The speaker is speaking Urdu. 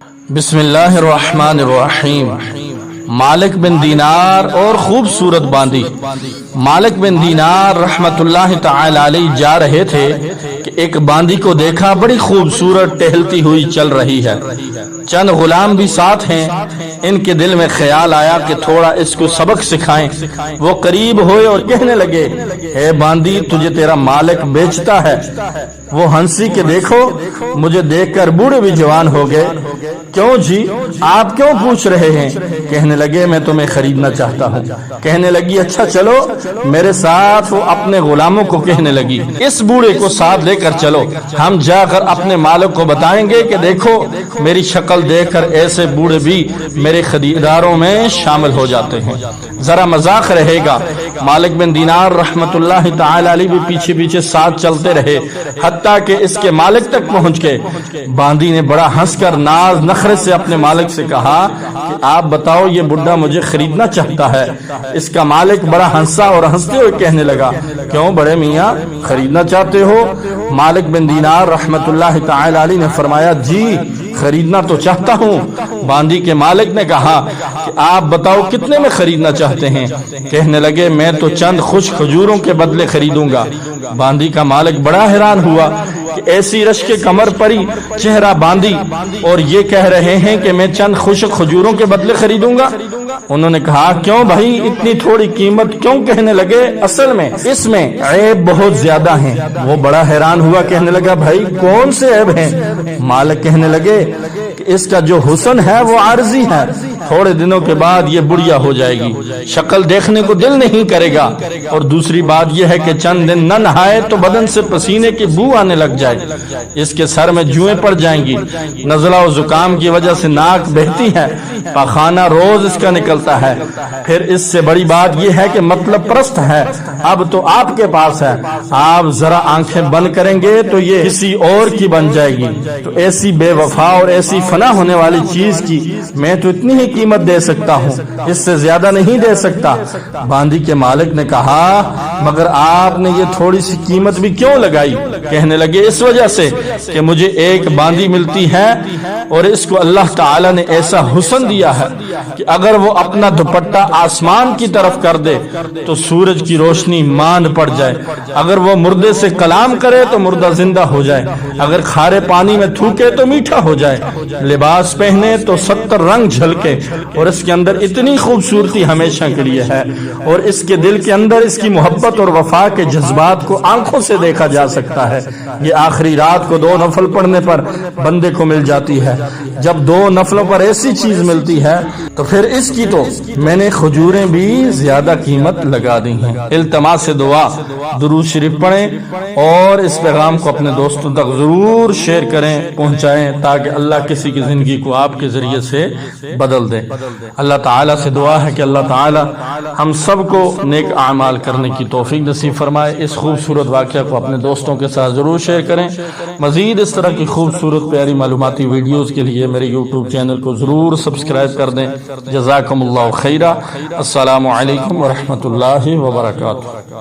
بسم اللہ الرحمن الرحیم۔ مالک بن دینار اور خوبصورت باندی۔ مالک بن دینار رحمت اللہ تعالی علیہ جا رہے تھے کہ ایک باندی کو دیکھا، بڑی خوبصورت ٹہلتی ہوئی چل رہی ہے، چند غلام بھی ساتھ ہیں۔ ان کے دل میں خیال آیا کہ تھوڑا اس کو سبق سکھائیں۔ وہ قریب ہوئے اور کہنے لگے، اے باندی، تجھے تیرا مالک بیچتا ہے۔ وہ ہنسی کہ دیکھو، مجھے دیکھ کر بوڑھے بھی جوان ہو گئے۔ کیوں جی، آپ کیوں پوچھ رہے ہیں؟ کہنے لگے، میں تمہیں خریدنا چاہتا ہوں۔ کہنے لگی، اچھا چلو میرے ساتھ۔ وہ اپنے غلاموں کو کہنے لگی، اس بوڑھے کو ساتھ لے کر چلو، ہم جا کر اپنے مالک کو بتائیں گے کہ دیکھو، میری شکل دیکھ کر ایسے بوڑھے بھی میرے خریداروں میں شامل ہو جاتے ہیں، ذرا مذاق رہے گا۔ مالک بن دینار رحمت اللہ تعالی علیہ بھی پیچھے پیچھے ساتھ چلتے رہے، حتیٰ کہ اس کے مالک تک پہنچ گئے۔ باندی نے بڑا ہنس کر ناز نخرے سے اپنے مالک سے کہا کہ آپ بتاؤ، یہ بڈھا مجھے خریدنا چاہتا ہے۔ اس کا مالک بڑا ہنسا اور ہنستے ہوئے کہنے لگا، کیوں بڑے میاں، خریدنا چاہتے ہو؟ مالک بن دینار رحمت اللہ تعالی علیہ نے فرمایا، جی خریدنا تو چاہتا ہوں۔ باندی کے مالک نے کہا کہ آپ بتاؤ کتنے میں خریدنا چاہتے ہیں؟ کہنے لگے، میں تو چند خوش کھجوروں کے بدلے خریدوں گا۔ باندی کا مالک بڑا حیران ہوا کہ ایسی رشک کمر پری چہرہ باندی اور یہ کہہ رہے ہیں کہ میں چند خوش کھجوروں کے بدلے خریدوں گا۔ انہوں نے کہا، کیوں بھائی اتنی تھوڑی قیمت کیوں؟ کہنے لگے، اصل میں اس میں عیب بہت زیادہ ہیں۔ وہ بڑا حیران ہوا، کہنے لگا، بھائی کون سے عیب ہیں؟ مالک کہنے لگے کہ اس کا جو حسن ہے وہ عارضی ہے، تھوڑے دنوں کے بعد یہ بڑھیا ہو جائے گی، شکل دیکھنے کو دل نہیں کرے گا، اور دوسری بات یہ ہے کہ چند دن نہ نہائے تو بدن سے پسینے کی بو آنے لگ جائے، اس کے سر میں جوئیں پڑ جائیں گی، نزلہ و زکام کی وجہ سے ناک بہتی ہے، پاخانہ روز اس کا نکلتا ہے، پھر اس سے بڑی بات یہ ہے کہ مطلب پرست ہے۔ اب تو آپ کے پاس ہے، آپ ذرا آنکھیں بند کریں گے تو یہ کسی اور کی بن جائے گی، تو ایسی بے وفا اور ایسی فنا ہونے والی چیز کی میں تو اتنی ہی قیمت دے سکتا ہوں، اس سے زیادہ نہیں دے سکتا۔ باندی کے مالک نے کہا، مگر آپ نے یہ تھوڑی سی قیمت بھی کیوں لگائی؟ کہنے لگے، اس وجہ سے کہ مجھے ایک باندی ملتی ہے اور اس کو اللہ تعالی نے ایسا حسن دیا ہے کہ اگر وہ اپنا دوپٹہ آسمان کی طرف کر دے تو سورج کی روشنی ماند پڑ جائے، اگر وہ مردے سے کلام کرے تو مردہ زندہ ہو جائے، اگر کھارے پانی میں تھوکے تو میٹھا ہو جائے، لباس پہنے تو 70 رنگ جھلکے، اور اس کے اندر اتنی خوبصورتی ہمیشہ کے لیے ہے، اور اس کے دل کے اندر اس کی محبت اور وفا کے جذبات کو آنکھوں سے دیکھا جا سکتا ہے۔ یہ آخری رات کو 2 نفل پڑھنے پر بندے کو مل جاتی ہے۔ جب 2 نفلوں پر ایسی چیز ملتی ہے تو پھر اس کی تو میں نے کھجوریں بھی زیادہ قیمت لگا دی ہیں۔ التماس دعا، درود شریف پڑھیں اور اس پیغام کو اپنے دوستوں تک ضرور شیئر کریں، پہنچائیں، تاکہ اللہ کسی کی زندگی کو آپ کے ذریعے سے بدل دے۔ اللہ تعالیٰ سے دعا ہے کہ اللہ تعالیٰ ہم سب کو نیک اعمال کرنے کی توفیق نصیب فرمائے۔ اس خوبصورت واقعہ کو اپنے دوستوں کے ساتھ ضرور شیئر کریں۔ مزید اس طرح کی خوبصورت پیاری معلوماتی ویڈیوز کے لیے میرے یوٹیوب چینل کو ضرور سبسکرائب کر دیں۔ جزاکم اللہ خیرہ۔ السلام علیکم ورحمۃ اللہ وبرکاتہ۔